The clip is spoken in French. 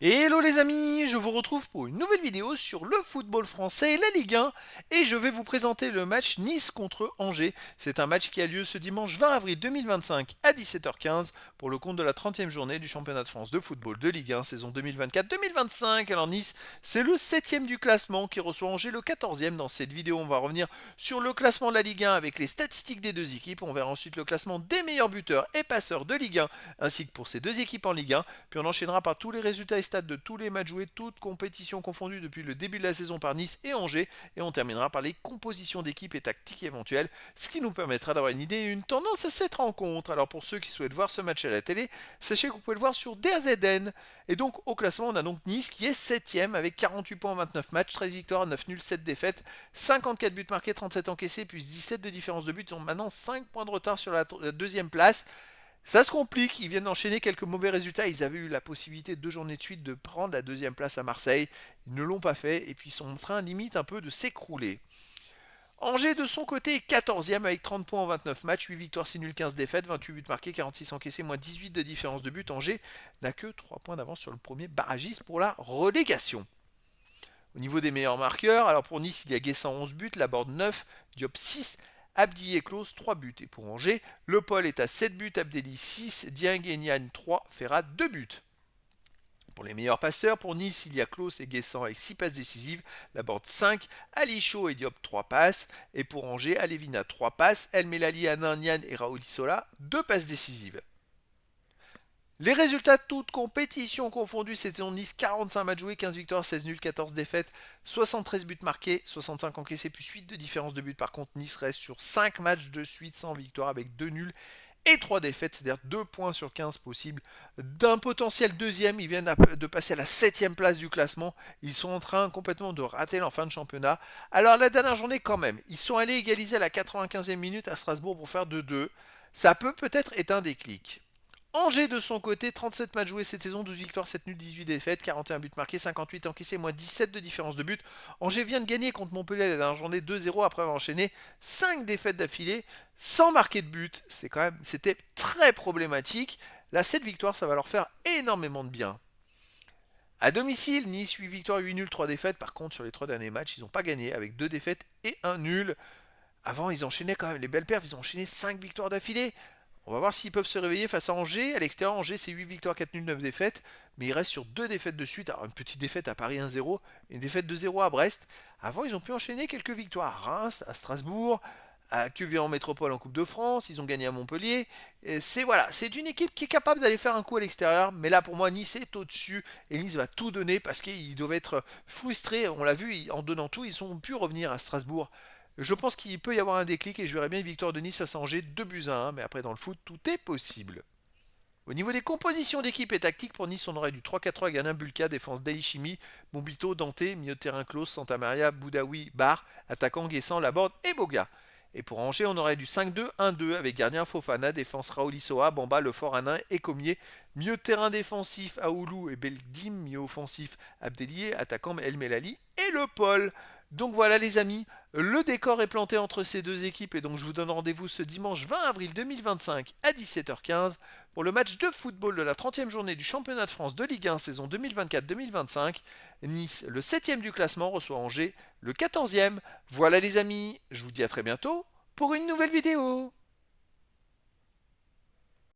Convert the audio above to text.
Hello les amis, je vous retrouve pour une nouvelle vidéo sur le football français et la Ligue 1 et je vais vous présenter le match Nice contre Angers. C'est un match qui a lieu ce dimanche 20 avril 2025 à 17h15 pour le compte de la 30e journée du championnat de France de football de Ligue 1 saison 2024-2025. Alors Nice, c'est le 7e du classement qui reçoit Angers le 14e. Dans cette vidéo, on va revenir sur le classement de la Ligue 1 avec les statistiques des deux équipes. On verra ensuite le classement des meilleurs buteurs et passeurs de Ligue 1 ainsi que pour ces deux équipes en Ligue 1. Puis on enchaînera par tous les résultats et stats de tous les matchs joués, toutes compétitions confondues depuis le début de la saison par Nice et Angers. Et on terminera par les compositions d'équipes et tactiques éventuelles, ce qui nous permettra d'avoir une idée et une tendance à cette rencontre. Alors pour ceux qui souhaitent voir ce match à la télé, sachez que vous pouvez le voir sur DAZN. Et donc au classement, on a donc Nice qui est 7ème avec 48 points en 29 matchs, 13 victoires, 9 nuls, 7 défaites, 54 buts marqués, 37 encaissés, puis 17 de différence de but. Ils ont maintenant 5 points de retard sur la deuxième place. Ça se complique, ils viennent d'enchaîner quelques mauvais résultats. Ils avaient eu la possibilité 2 journées de suite de prendre la deuxième place à Marseille. Ils ne l'ont pas fait et puis ils sont en train limite un peu de s'écrouler. Angers de son côté est 14e avec 30 points en 29 matchs, 8 victoires, 6 nuls, 15 défaites, 28 buts marqués, 46 encaissés, moins 18 de différence de but. Angers n'a que 3 points d'avance sur le premier barragiste pour la relégation. Au niveau des meilleurs marqueurs, alors pour Nice, il y a Guessant 11 buts, Laborde 9, Diop 6, Abdi et Klose 3 buts. Et pour Angers, Le Paul est à 7 buts, Abdelli 6, Dieng et Nian 3, Ferrat 2 buts. Pour les meilleurs passeurs, pour Nice, il y a Klose et Guessant avec 6 passes décisives, Laborde 5, Ali Chaud et Diop 3 passes. Et pour Angers, Alevina 3 passes, El Melali, Anin, Nian et Raoul Isola 2 passes décisives. Les résultats de toutes compétitions confondues cette saison de Nice, 45 matchs joués, 15 victoires, 16 nuls, 14 défaites, 73 buts marqués, 65 encaissés, plus 8 de différence de but. Par contre, Nice reste sur 5 matchs de suite sans victoire avec 2 nuls et 3 défaites, c'est-à-dire 2 points sur 15 possibles. D'un potentiel deuxième, ils viennent de passer à la 7ème place du classement. Ils sont en train complètement de rater leur fin de championnat. Alors la dernière journée quand même, ils sont allés égaliser à la 95e minute à Strasbourg pour faire 2-2. Ça peut peut-être être un déclic. Angers de son côté, 37 matchs joués cette saison, 12 victoires, 7 nuls, 18 défaites, 41 buts marqués, 58 encaissés, moins 17 de différence de but. Angers vient de gagner contre Montpellier la dernière journée 2-0 après avoir enchaîné 5 défaites d'affilée sans marquer de but. C'était très problématique. Là, cette victoire, ça va leur faire énormément de bien. À domicile, Nice 8 victoires, 8 nuls, 3 défaites. Par contre, sur les 3 derniers matchs, ils n'ont pas gagné avec 2 défaites et un nul. Avant, ils enchaînaient quand même les belles perfs, ils ont enchaîné 5 victoires d'affilée. On va voir s'ils peuvent se réveiller face à Angers. À l'extérieur, Angers, c'est 8 victoires, 4 nuls, 9 défaites. Mais ils restent sur 2 défaites de suite. Alors, une petite défaite à Paris 1-0, une défaite 2-0 à Brest. Avant, ils ont pu enchaîner quelques victoires à Reims, à Strasbourg, à Quevilly en métropole en Coupe de France. Ils ont gagné à Montpellier. C'est une équipe qui est capable d'aller faire un coup à l'extérieur. Mais là, pour moi, Nice est au-dessus. Et Nice va tout donner parce qu'ils doivent être frustrés. On l'a vu, en donnant tout, ils ont pu revenir à Strasbourg. Je pense qu'il peut y avoir un déclic et je verrais bien une victoire de Nice face à Angers 2 buts à 1, mais après dans le foot, tout est possible. Au niveau des compositions d'équipe et tactique, pour Nice, on aurait du 3-4-3 Ganin, Bulka, défense Delishimi, Bombito, Dante, milieu de terrain Klaus, Santa Maria, Boudaoui, Bar, attaquant Guessant, Laborde et Boga. Et pour Angers, on aurait du 5-2-1-2 avec gardien Fofana, défense Raoul Issoa, Bamba, Lefort, Anin et Comier, milieu de terrain défensif Aoulou et Beldim, milieu offensif Abdellier, attaquant El Melali et Le Paul. Donc voilà les amis, le décor est planté entre ces deux équipes et donc je vous donne rendez-vous ce dimanche 20 avril 2025 à 17h15 pour le match de football de la 30e journée du championnat de France de Ligue 1 saison 2024-2025. Nice, le 7e du classement, reçoit Angers, le 14e. Voilà les amis, je vous dis à très bientôt pour une nouvelle vidéo.